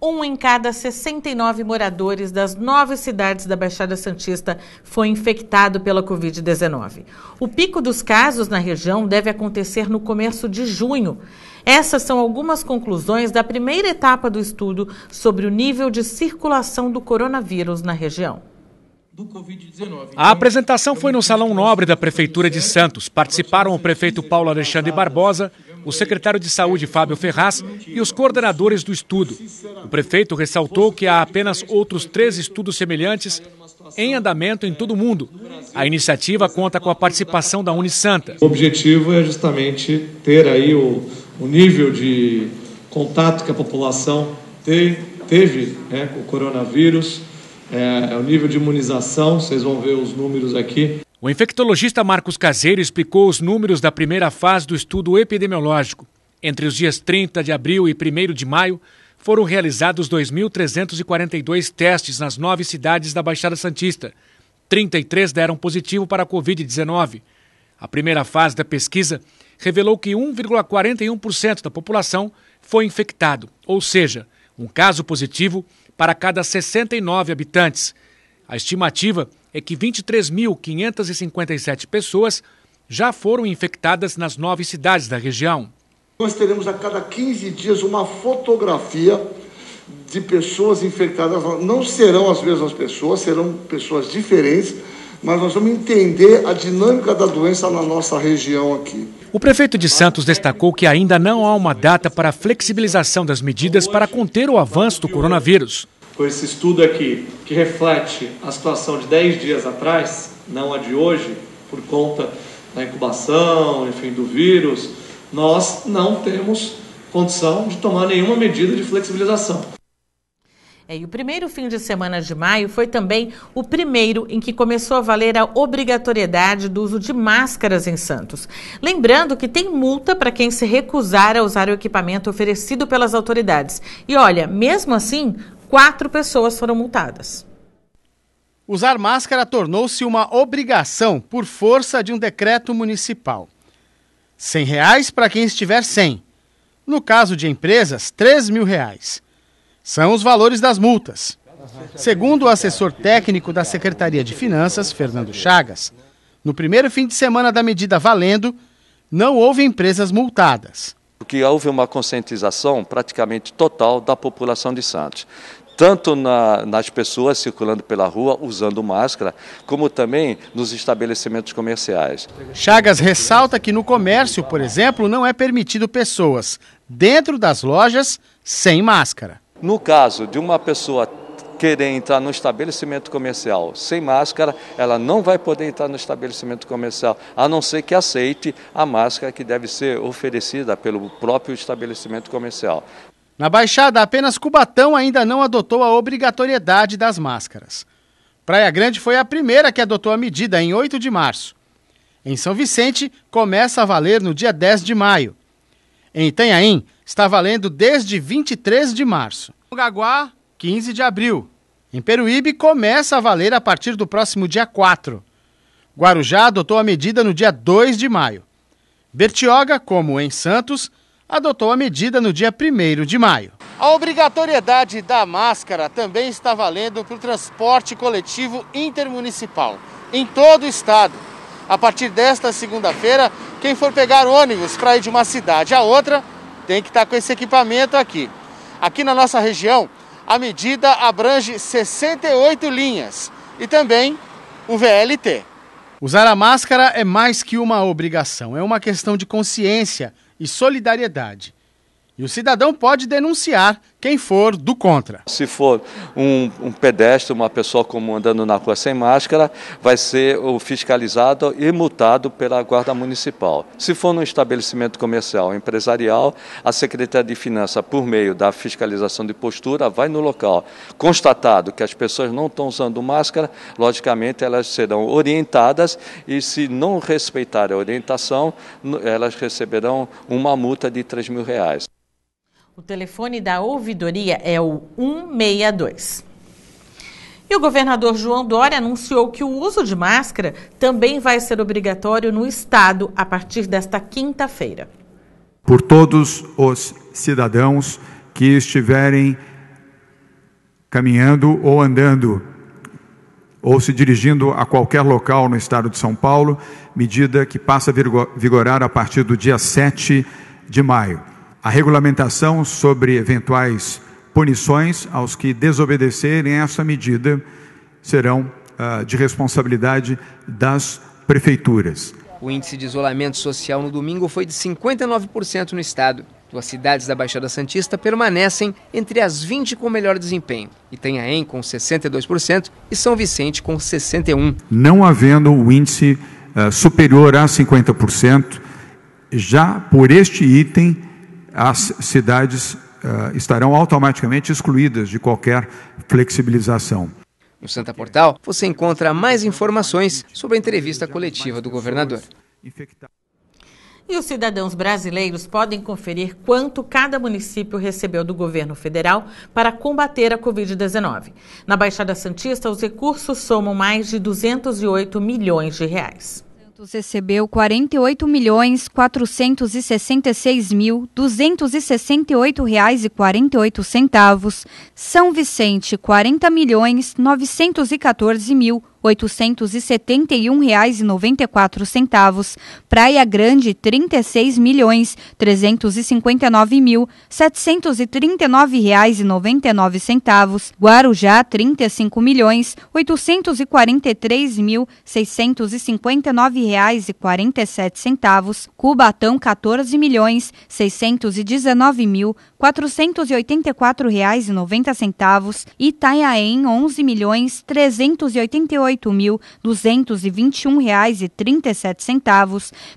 1 em cada 69 moradores das 9 cidades da Baixada Santista foi infectado pela Covid-19. O pico dos casos na região deve acontecer no começo de junho. Essas são algumas conclusões da primeira etapa do estudo sobre o nível de circulação do coronavírus na região. A apresentação foi no Salão Nobre da Prefeitura de Santos. Participaram o prefeito Paulo Alexandre Barbosa, o secretário de Saúde Fábio Ferraz e os coordenadores do estudo. O prefeito ressaltou que há apenas outros 3 estudos semelhantes em andamento em todo o mundo. A iniciativa conta com a participação da Unisanta. O objetivo é justamente ter aí o nível de contato que a população teve com o coronavírus, o nível de imunização, vocês vão ver os números aqui. O infectologista Marcos Caseiro explicou os números da primeira fase do estudo epidemiológico. Entre os dias 30 de abril e 1º de maio, foram realizados 2.342 testes nas 9 cidades da Baixada Santista. 33 deram positivo para a Covid-19. A primeira fase da pesquisa revelou que 1,41% da população foi infectado, ou seja, um caso positivo para cada 69 habitantes. A estimativa é que 23.557 pessoas já foram infectadas nas 9 cidades da região. Nós teremos a cada 15 dias uma fotografia de pessoas infectadas. Não serão as mesmas pessoas, serão pessoas diferentes, mas nós vamos entender a dinâmica da doença na nossa região aqui. O prefeito de Santos destacou que ainda não há uma data para a flexibilização das medidas para conter o avanço do coronavírus. Com esse estudo aqui, que reflete a situação de 10 dias atrás, não a de hoje, por conta da incubação, enfim, do vírus, nós não temos condição de tomar nenhuma medida de flexibilização. E o primeiro fim de semana de maio foi também o primeiro em que começou a valer a obrigatoriedade do uso de máscaras em Santos. Lembrando que tem multa para quem se recusar a usar o equipamento oferecido pelas autoridades. E olha, mesmo assim, 4 pessoas foram multadas. Usar máscara tornou-se uma obrigação por força de um decreto municipal. R$100 para quem estiver sem. No caso de empresas, R$3.000. São os valores das multas. Segundo o assessor técnico da Secretaria de Finanças, Fernando Chagas, no primeiro fim de semana da medida valendo, não houve empresas multadas. Porque houve uma conscientização praticamente total da população de Santos. Tanto nas pessoas circulando pela rua usando máscara, como também nos estabelecimentos comerciais. Chagas ressalta que no comércio, por exemplo, não é permitido pessoas dentro das lojas sem máscara. No caso de uma pessoa querer entrar no estabelecimento comercial sem máscara, ela não vai poder entrar no estabelecimento comercial, a não ser que aceite a máscara que deve ser oferecida pelo próprio estabelecimento comercial. Na Baixada, apenas Cubatão ainda não adotou a obrigatoriedade das máscaras. Praia Grande foi a primeira que adotou a medida em 8 de março. Em São Vicente, começa a valer no dia 10 de maio. Em Itanhaém, está valendo desde 23 de março. No Gaguá, 15 de abril. Em Peruíbe, começa a valer a partir do próximo dia 4. Guarujá adotou a medida no dia 2 de maio. Bertioga, como em Santos, adotou a medida no dia 1º de maio. A obrigatoriedade da máscara também está valendo para o transporte coletivo intermunicipal, em todo o estado. A partir desta segunda-feira, quem for pegar ônibus para ir de uma cidade a outra, tem que estar com esse equipamento aqui. Aqui na nossa região, a medida abrange 68 linhas e também o VLT. Usar a máscara é mais que uma obrigação, é uma questão de consciência e solidariedade. E o cidadão pode denunciar quem for do contra. Se for um pedestre, uma pessoa comum andando na rua sem máscara, vai ser fiscalizado e multado pela Guarda Municipal. Se for num estabelecimento comercial ou empresarial, a Secretaria de Finanças, por meio da fiscalização de postura, vai no local. Constatado que as pessoas não estão usando máscara, logicamente elas serão orientadas e, se não respeitarem a orientação, elas receberão uma multa de R$3.000. O telefone da ouvidoria é o 162. E o governador João Dória anunciou que o uso de máscara também vai ser obrigatório no estado a partir desta quinta-feira. Por todos os cidadãos que estiverem caminhando ou andando ou se dirigindo a qualquer local no estado de São Paulo, medida que passa a vigorar a partir do dia 7 de maio. A regulamentação sobre eventuais punições aos que desobedecerem essa medida serão de responsabilidade das prefeituras. O índice de isolamento social no domingo foi de 59% no estado. 2 cidades da Baixada Santista permanecem entre as 20 com melhor desempenho. Itanhaém com 62% e São Vicente com 61%. Não havendo um índice superior a 50%, já por este item, as cidades estarão automaticamente excluídas de qualquer flexibilização. No Santa Portal, você encontra mais informações sobre a entrevista coletiva do governador. E os cidadãos brasileiros podem conferir quanto cada município recebeu do governo federal para combater a Covid-19. Na Baixada Santista, os recursos somam mais de 208 milhões de reais. Santos recebeu R$ 48.466.268,48. São Vicente, R$ 40.914.871,94. Praia Grande, R$ 36.359.739,99. Guarujá, R$ 35.843.659,47. Cubatão, R$ 14.619.484,90. Itanhaém, R$ 11.388.221,37.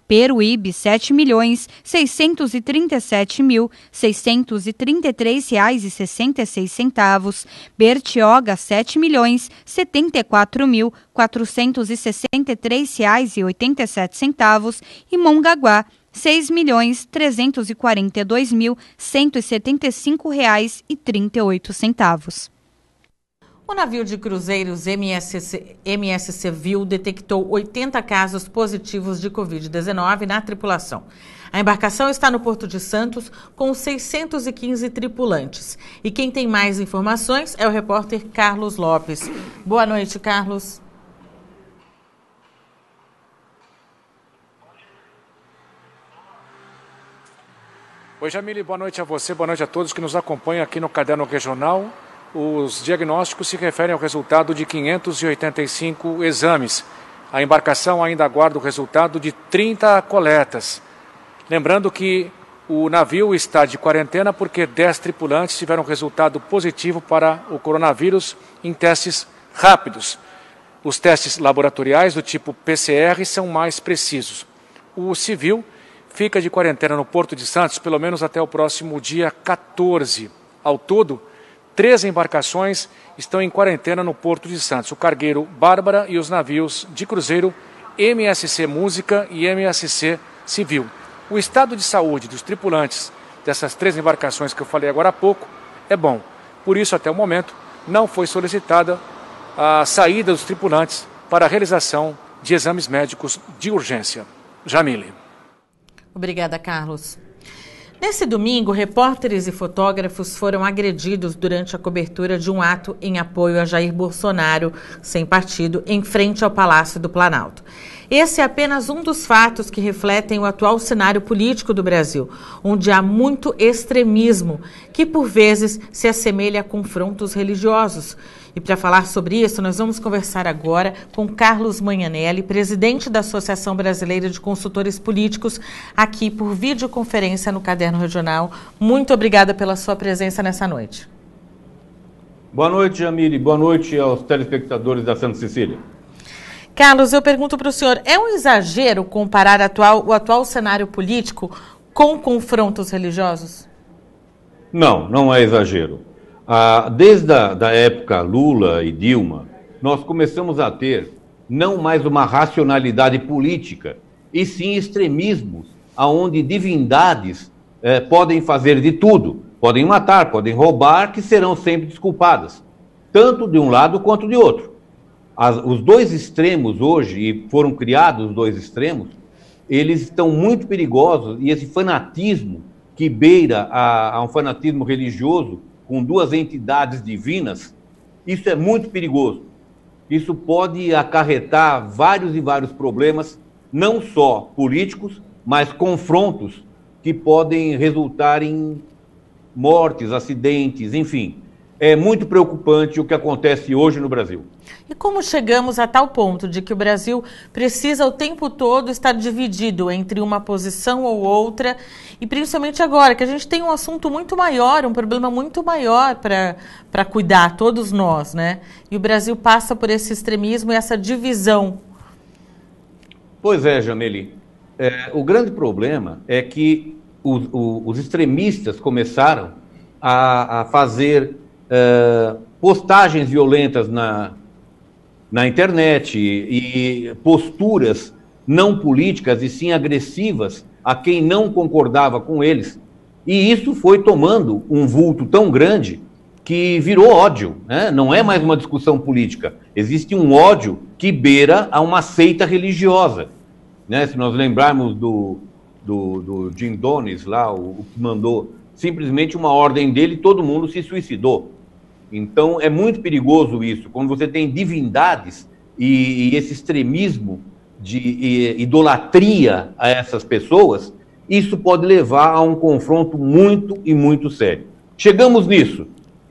Peruíbe, R$ 7.637.633,66. Bertioga, R$ 7.074.463,87. E Mongaguá, R$ 6.342.175,38. O navio de cruzeiros MSC Viu detectou 80 casos positivos de Covid-19 na tripulação. A embarcação está no Porto de Santos com 615 tripulantes. E quem tem mais informações é o repórter Carlos Lopes. Boa noite, Carlos. Oi, Jamile, boa noite a você, boa noite a todos que nos acompanham aqui no Caderno Regional. Os diagnósticos se referem ao resultado de 585 exames. A embarcação ainda aguarda o resultado de 30 coletas. Lembrando que o navio está de quarentena porque 10 tripulantes tiveram resultado positivo para o coronavírus em testes rápidos. Os testes laboratoriais do tipo PCR são mais precisos. O civil fica de quarentena no Porto de Santos pelo menos até o próximo dia 14. Ao todo, 13 embarcações estão em quarentena no Porto de Santos. O cargueiro Bárbara e os navios de cruzeiro MSC Música e MSC Civil. O estado de saúde dos tripulantes dessas 13 embarcações que eu falei agora há pouco é bom. Por isso, até o momento, não foi solicitada a saída dos tripulantes para a realização de exames médicos de urgência. Jamile. Obrigada, Carlos. Nesse domingo, repórteres e fotógrafos foram agredidos durante a cobertura de um ato em apoio a Jair Bolsonaro, sem partido, em frente ao Palácio do Planalto. Esse é apenas um dos fatos que refletem o atual cenário político do Brasil, onde há muito extremismo, que por vezes se assemelha a confrontos religiosos. E para falar sobre isso, nós vamos conversar agora com Carlos Magnanelli, presidente da Associação Brasileira de Consultores Políticos, aqui por videoconferência no Caderno Regional. Muito obrigada pela sua presença nessa noite. Boa noite, Jamile. Boa noite aos telespectadores da Santa Cecília. Carlos, eu pergunto para o senhor, é um exagero comparar o atual cenário político com confrontos religiosos? Não, não é exagero. Desde a época Lula e Dilma, nós começamos a ter não mais uma racionalidade política, e sim extremismos, onde divindades podem fazer de tudo, podem matar, podem roubar, que serão sempre desculpadas, tanto de um lado quanto de outro. Os dois extremos hoje, e foram criados os dois extremos, eles estão muito perigosos, e esse fanatismo que beira a um fanatismo religioso, com duas entidades divinas, Isso é muito perigoso. Isso pode acarretar vários e vários problemas, não só políticos, mas confrontos que podem resultar em mortes, acidentes, enfim. É muito preocupante o que acontece hoje no Brasil. E como chegamos a tal ponto de que o Brasil precisa o tempo todo estar dividido entre uma posição ou outra, e principalmente agora, que a gente tem um assunto muito maior, um problema muito maior para cuidar, todos nós, né? E o Brasil passa por esse extremismo e essa divisão. Pois é, Jameli. O grande problema é que os extremistas começaram a fazer postagens violentas na internet e posturas não políticas e sim agressivas a quem não concordava com eles. E isso foi tomando um vulto tão grande que virou ódio, né? Não é mais uma discussão política. Existe um ódio que beira a uma seita religiosa, né? Se nós lembrarmos do Jim Donis lá, o que mandou simplesmente uma ordem dele, todo mundo se suicidou. Então é muito perigoso isso, quando você tem divindades e esse extremismo de idolatria a essas pessoas, isso pode levar a um confronto muito e muito sério. Chegamos nisso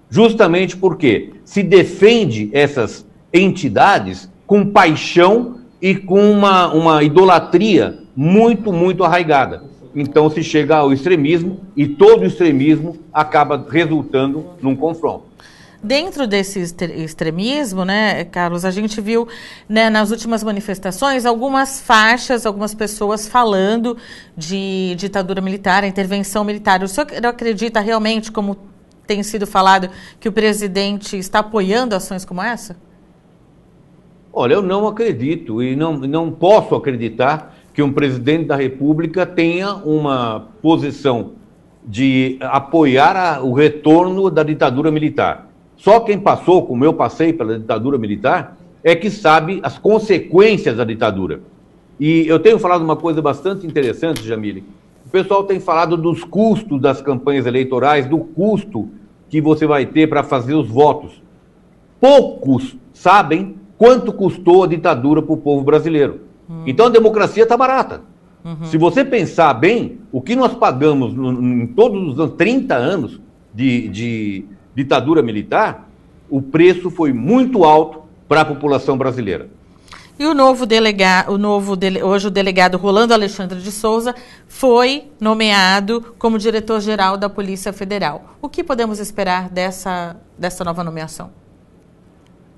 justamente porque se defende essas entidades com paixão e com uma idolatria muito, muito arraigada. Então se chega ao extremismo e todo extremismo acaba resultando num confronto. Dentro desse extremismo, né, Carlos, a gente viu, né, nas últimas manifestações algumas faixas, algumas pessoas falando de ditadura militar, intervenção militar. O senhor acredita realmente, como tem sido falado, que o presidente está apoiando ações como essa? Olha, eu não acredito e não posso acreditar que um presidente da República tenha uma posição de apoiar o retorno da ditadura militar. Só quem passou, como eu passei pela ditadura militar, é que sabe as consequências da ditadura. E eu tenho falado uma coisa bastante interessante, Jamile. O pessoal tem falado dos custos das campanhas eleitorais, do custo que você vai ter para fazer os votos. Poucos sabem quanto custou a ditadura para o povo brasileiro. Então a democracia está barata. Se você pensar bem, o que nós pagamos em todos os anos, 30 anos de ditadura militar, o preço foi muito alto para a população brasileira. E hoje o delegado Rolando Alexandre de Souza foi nomeado como diretor-geral da Polícia Federal. O que podemos esperar dessa nova nomeação?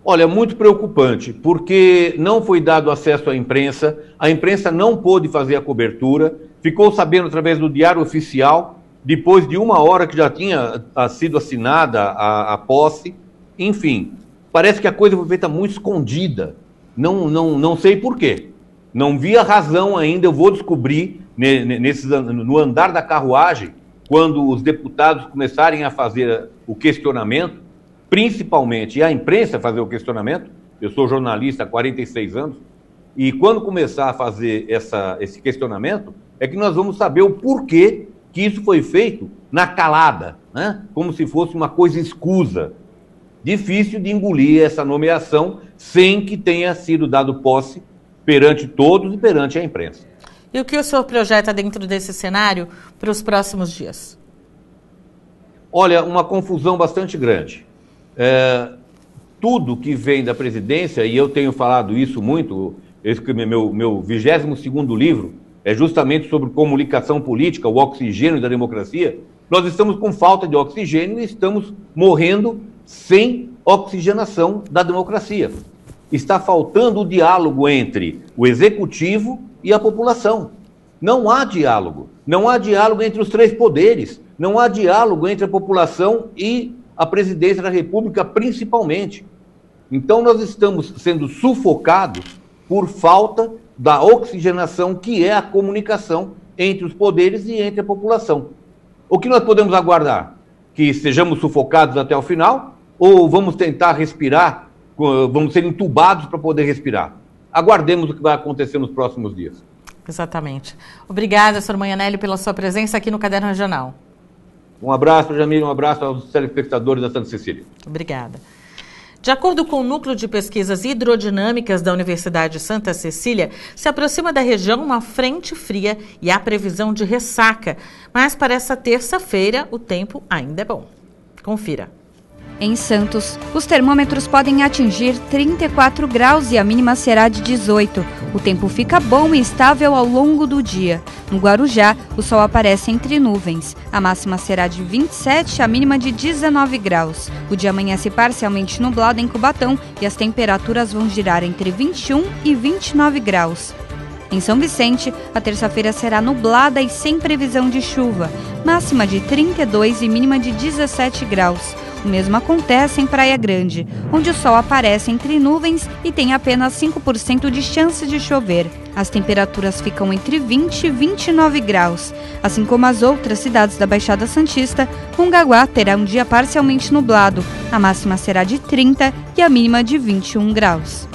Olha, muito preocupante, porque não foi dado acesso à imprensa, a imprensa não pôde fazer a cobertura, ficou sabendo através do Diário Oficial, depois de 1 hora que já tinha sido assinada a posse. Enfim, parece que a coisa foi feita muito escondida. Não sei por quê. Não vi a razão ainda, eu vou descobrir no andar da carruagem, quando os deputados começarem a fazer o questionamento, principalmente, e a imprensa fazer o questionamento. Eu sou jornalista há 46 anos, e quando começar a fazer esse questionamento, é que nós vamos saber o porquê que isso foi feito na calada, né? Como se fosse uma coisa escusa. Difícil de engolir essa nomeação sem que tenha sido dado posse perante todos e perante a imprensa. E o que o senhor projeta dentro desse cenário para os próximos dias? Olha, uma confusão bastante grande. Tudo que vem da presidência, e eu tenho falado isso muito, meu 22º livro é justamente sobre comunicação política, o oxigênio da democracia. Nós estamos com falta de oxigênio e estamos morrendo sem oxigenação da democracia. Está faltando o diálogo entre o executivo e a população. Não há diálogo. Não há diálogo entre os 3 poderes. Não há diálogo entre a população e a presidência da República, principalmente. Então nós estamos sendo sufocados por falta da oxigenação, que é a comunicação entre os poderes e entre a população. O que nós podemos aguardar? Que sejamos sufocados até o final? Ou vamos tentar respirar, vamos ser entubados para poder respirar? Aguardemos o que vai acontecer nos próximos dias. Exatamente. Obrigada, Sr. Manhanelli, pela sua presença aqui no Caderno Regional. Um abraço, Jamil, um abraço aos telespectadores da Santa Cecília. Obrigada. De acordo com o Núcleo de Pesquisas Hidrodinâmicas da Universidade Santa Cecília, se aproxima da região uma frente fria e há previsão de ressaca. Mas para essa terça-feira, o tempo ainda é bom. Confira. Em Santos, os termômetros podem atingir 34 graus e a mínima será de 18. O tempo fica bom e estável ao longo do dia. No Guarujá, o sol aparece entre nuvens. A máxima será de 27 e a mínima de 19 graus. O dia amanhece parcialmente nublado em Cubatão e as temperaturas vão girar entre 21 e 29 graus. Em São Vicente, a terça-feira será nublada e sem previsão de chuva. Máxima de 32 e mínima de 17 graus. O mesmo acontece em Praia Grande, onde o sol aparece entre nuvens e tem apenas 5% de chance de chover. As temperaturas ficam entre 20 e 29 graus. Assim como as outras cidades da Baixada Santista, Mongaguá terá um dia parcialmente nublado. A máxima será de 30 e a mínima de 21 graus.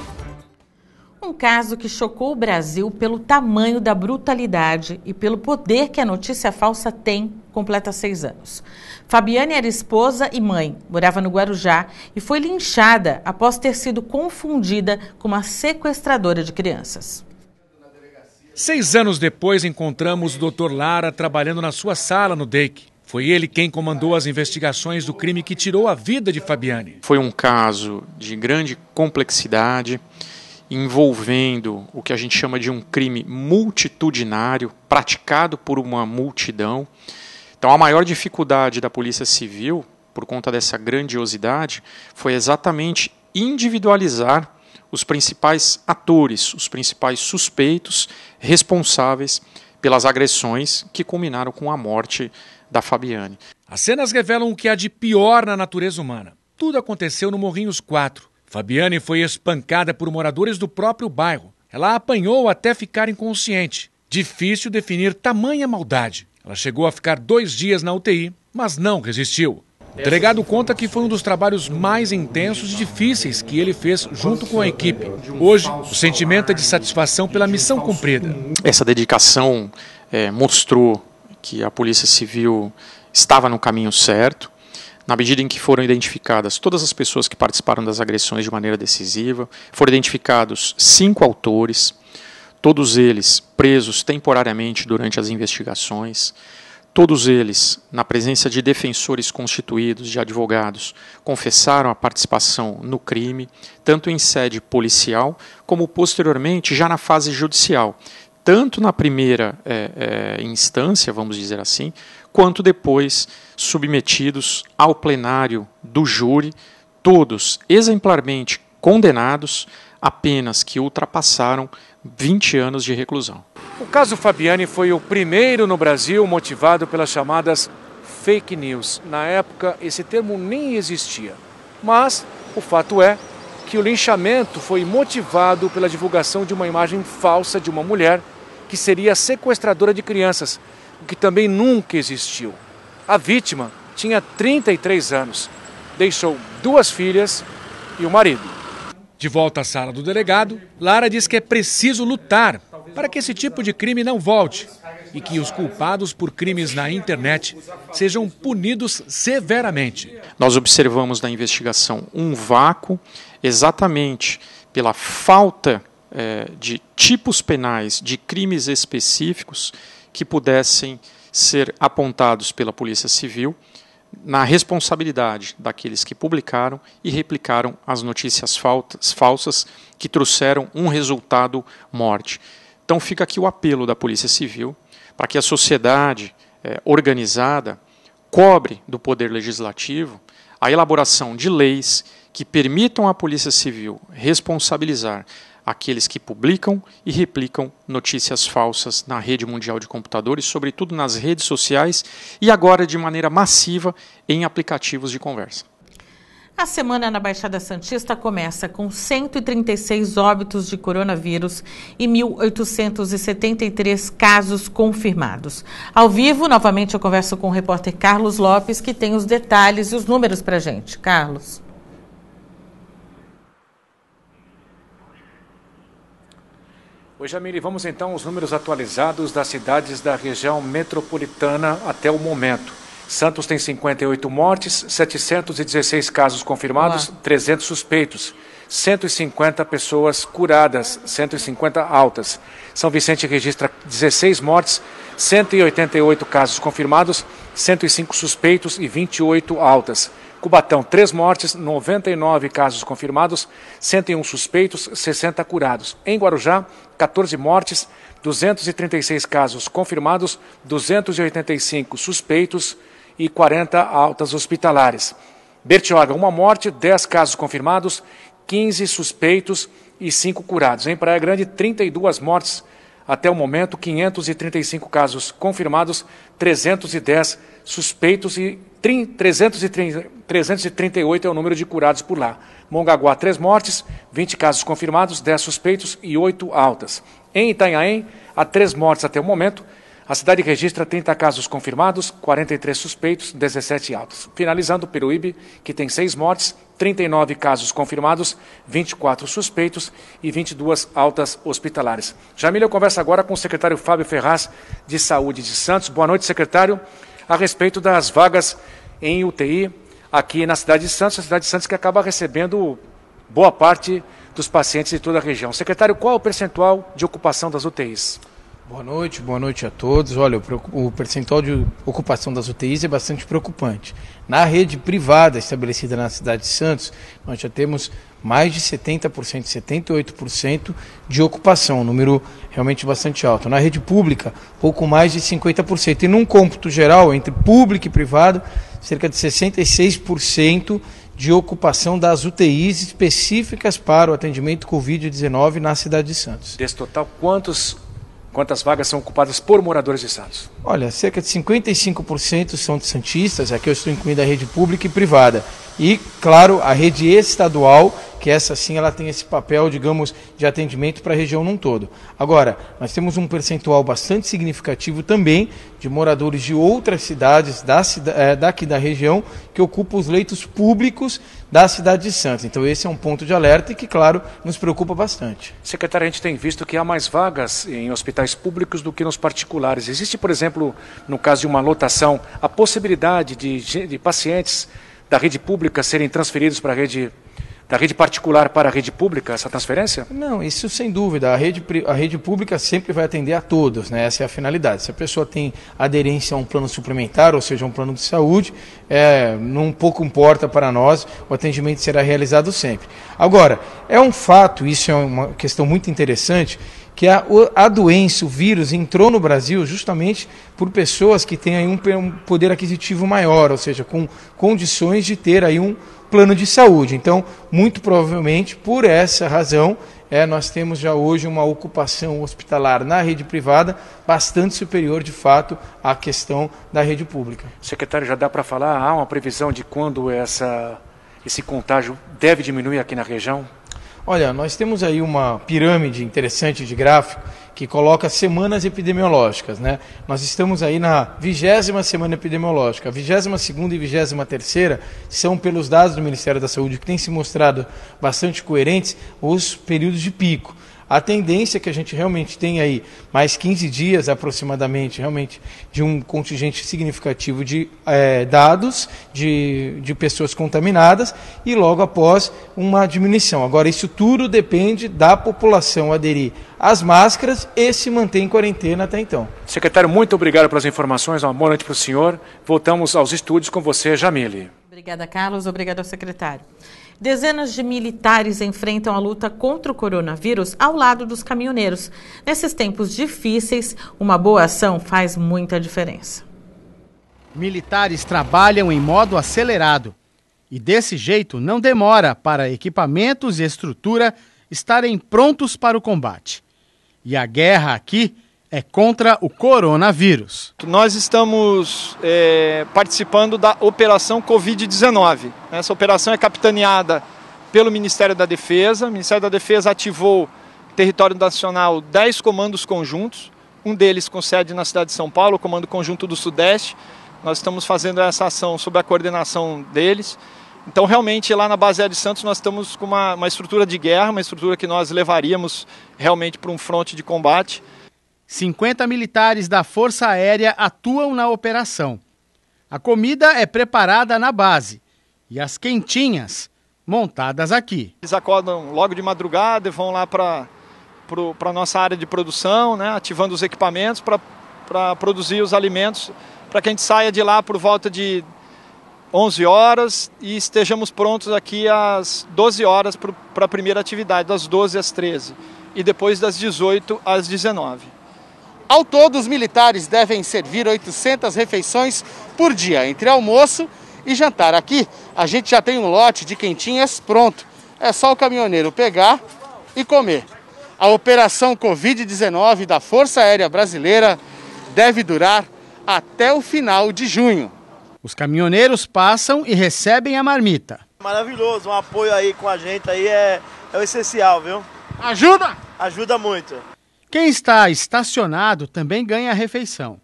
Um caso que chocou o Brasil pelo tamanho da brutalidade e pelo poder que a notícia falsa tem, completa 6 anos. Fabiane era esposa e mãe, morava no Guarujá e foi linchada após ter sido confundida com uma sequestradora de crianças. 6 anos depois, encontramos o Dr. Lara trabalhando na sua sala no DEIC. Foi ele quem comandou as investigações do crime que tirou a vida de Fabiane. Foi um caso de grande complexidade, envolvendo o que a gente chama de um crime multitudinário, praticado por uma multidão. Então, a maior dificuldade da Polícia Civil, por conta dessa grandiosidade, foi exatamente individualizar os principais atores, os principais suspeitos responsáveis pelas agressões que culminaram com a morte da Fabiane. As cenas revelam o que há de pior na natureza humana. Tudo aconteceu no Morrinhos 4. Fabiane foi espancada por moradores do próprio bairro. Ela apanhou até ficar inconsciente. Difícil definir tamanha maldade. Ela chegou a ficar 2 dias na UTI, mas não resistiu. O delegado conta que foi um dos trabalhos mais intensos e difíceis que ele fez junto com a equipe. Hoje, o sentimento é de satisfação pela missão cumprida. Essa dedicação mostrou que a Polícia Civil estava no caminho certo, na medida em que foram identificadas todas as pessoas que participaram das agressões de maneira decisiva, foram identificados 5 autores, todos eles presos temporariamente durante as investigações, todos eles, na presença de defensores constituídos, de advogados, confessaram a participação no crime, tanto em sede policial, como posteriormente já na fase judicial, tanto na primeira instância, vamos dizer assim, quanto depois submetidos ao plenário do júri, todos exemplarmente condenados a penas que ultrapassaram 20 anos de reclusão. O caso Fabiane foi o primeiro no Brasil motivado pelas chamadas fake news. Na época, esse termo nem existia. Mas o fato é que o linchamento foi motivado pela divulgação de uma imagem falsa de uma mulher que seria sequestradora de crianças, o que também nunca existiu. A vítima tinha 33 anos, deixou 2 filhas e um marido. De volta à sala do delegado, Lara diz que é preciso lutar para que esse tipo de crime não volte e que os culpados por crimes na internet sejam punidos severamente. Nós observamos na investigação um vácuo exatamente pela falta de tipos penais de crimes específicos que pudessem ser apontados pela Polícia Civil na responsabilidade daqueles que publicaram e replicaram as notícias falsas que trouxeram um resultado morte. Então fica aqui o apelo da Polícia Civil para que a sociedade organizada cobre do Poder Legislativo a elaboração de leis que permitam à Polícia Civil responsabilizar aqueles que publicam e replicam notícias falsas na rede mundial de computadores, sobretudo nas redes sociais e agora de maneira massiva em aplicativos de conversa. A semana na Baixada Santista começa com 136 óbitos de coronavírus e 1.873 casos confirmados. Ao vivo, novamente eu converso com o repórter Carlos Lopes, que tem os detalhes e os números para a gente. Carlos. Oi, Jamile, vamos então aos números atualizados das cidades da região metropolitana até o momento. Santos tem 58 mortes, 716 casos confirmados, 300 suspeitos, 150 pessoas curadas, 150 altas. São Vicente registra 16 mortes, 188 casos confirmados, 105 suspeitos e 28 altas. Cubatão, 3 mortes, 99 casos confirmados, 101 suspeitos, 60 curados. Em Guarujá, 14 mortes, 236 casos confirmados, 285 suspeitos e 40 altas hospitalares. Bertioga, 1 morte, 10 casos confirmados, 15 suspeitos e 5 curados. Em Praia Grande, 32 mortes até o momento, 535 casos confirmados, 310 suspeitos e 338 é o número de curados por lá. Mongaguá, 3 mortes, 20 casos confirmados, 10 suspeitos e 8 altas. Em Itanhaém, há 3 mortes até o momento. A cidade registra 30 casos confirmados, 43 suspeitos, 17 altas. Finalizando, Peruíbe, que tem 6 mortes, 39 casos confirmados, 24 suspeitos e 22 altas hospitalares. Jamília, eu converso agora com o secretário Fábio Ferraz, de Saúde de Santos. Boa noite, secretário. A respeito das vagas em UTI aqui na cidade de Santos, a cidade de Santos que acaba recebendo boa parte dos pacientes de toda a região. Secretário, qual é o percentual de ocupação das UTIs? Boa noite a todos. Olha, o percentual de ocupação das UTIs é bastante preocupante. Na rede privada estabelecida na cidade de Santos, nós já temos mais de 70%, 78% de ocupação, um número realmente bastante alto. Na rede pública, pouco mais de 50%. E num cômputo geral, entre público e privado, cerca de 66% de ocupação das UTIs específicas para o atendimento Covid-19 na cidade de Santos. Desse total, quantas vagas são ocupadas por moradores de Santos? Olha, cerca de 55% são de santistas, aqui eu estou incluindo a rede pública e privada. E, claro, a rede estadual, que essa sim ela tem esse papel, digamos, de atendimento para a região num todo. Agora, nós temos um percentual bastante significativo também de moradores de outras cidades daqui da região que ocupam os leitos públicos da cidade de Santos. Então esse é um ponto de alerta e que, claro, nos preocupa bastante. Secretário, a gente tem visto que há mais vagas em hospitais públicos do que nos particulares. Existe, por exemplo, no caso de uma lotação, a possibilidade de pacientes da rede pública serem transferidos para da rede particular para a rede pública, essa transferência? Não, isso sem dúvida. A rede pública sempre vai atender a todos, né? Essa é a finalidade. Se a pessoa tem aderência a um plano suplementar, ou seja, um plano de saúde, não pouco importa para nós, o atendimento será realizado sempre. Agora, é um fato, isso é uma questão muito interessante, que a doença, o vírus, entrou no Brasil justamente por pessoas que têm aí um poder aquisitivo maior, ou seja, com condições de ter aí um plano de saúde. Então, muito provavelmente, por essa razão, nós temos já hoje uma ocupação hospitalar na rede privada bastante superior, de fato, à questão da rede pública. Secretário, já dá para falar? Há uma previsão de quando esse contágio deve diminuir aqui na região? Olha, nós temos aí uma pirâmide interessante de gráfico que coloca semanas epidemiológicas, né? Nós estamos aí na 20ª semana epidemiológica. A 22ª e 23ª são, pelos dados do Ministério da Saúde, que têm se mostrado bastante coerentes, os períodos de pico. A tendência é que a gente realmente tem aí mais 15 dias aproximadamente, realmente, de um contingente significativo de dados de pessoas contaminadas e logo após uma diminuição. Agora, isso tudo depende da população aderir às máscaras e se manter em quarentena até então. Secretário, muito obrigado pelas informações. Uma boa noite para o senhor. Voltamos aos estúdios com você, Jamile. Obrigada, Carlos. Obrigada ao secretário. Dezenas de militares enfrentam a luta contra o coronavírus ao lado dos caminhoneiros. Nesses tempos difíceis, uma boa ação faz muita diferença. Militares trabalham em modo acelerado e, desse jeito, não demora para equipamentos e estrutura estarem prontos para o combate. E a guerra aqui é contra o coronavírus. Nós estamos participando da Operação Covid-19. Essa operação é capitaneada pelo Ministério da Defesa. O Ministério da Defesa ativou no território nacional 10 comandos conjuntos, um deles com sede na cidade de São Paulo, o Comando Conjunto do Sudeste. Nós estamos fazendo essa ação sob a coordenação deles. Então, realmente, lá na base aérea de Santos, nós estamos com uma estrutura de guerra, uma estrutura que nós levaríamos realmente para um fronte de combate. 50 militares da Força Aérea atuam na operação. A comida é preparada na base e as quentinhas montadas aqui. Eles acordam logo de madrugada e vão lá para a nossa área de produção, né, ativando os equipamentos para produzir os alimentos, para que a gente saia de lá por volta de 11 horas e estejamos prontos aqui às 12 horas para a primeira atividade, das 12 às 13 e depois das 18 às 19. Ao todo, os militares devem servir 800 refeições por dia, entre almoço e jantar. Aqui, a gente já tem um lote de quentinhas pronto. É só o caminhoneiro pegar e comer. A operação Covid-19 da Força Aérea Brasileira deve durar até o final de junho. Os caminhoneiros passam e recebem a marmita. Maravilhoso, um apoio aí com a gente aí é o essencial, viu? Ajuda? Ajuda muito. Quem está estacionado também ganha a refeição.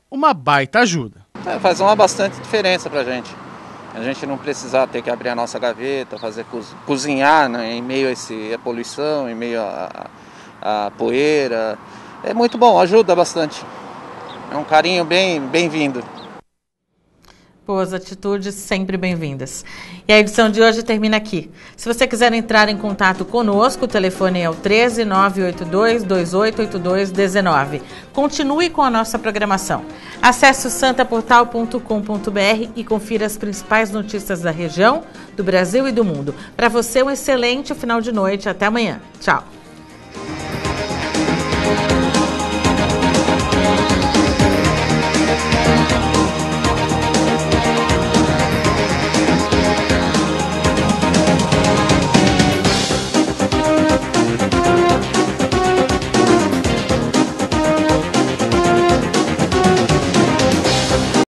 Uma baita ajuda. Faz uma bastante diferença pra gente. A gente não precisar ter que abrir a nossa gaveta, cozinhar, né, em meio a poluição, em meio a poeira. É muito bom, ajuda bastante. É um carinho bem-vindo. Boas atitudes, sempre bem-vindas. E a edição de hoje termina aqui. Se você quiser entrar em contato conosco, o telefone é o 13 982 288219. Continue com a nossa programação. Acesse o santaportal.com.br e confira as principais notícias da região, do Brasil e do mundo. Para você, um excelente final de noite. Até amanhã. Tchau.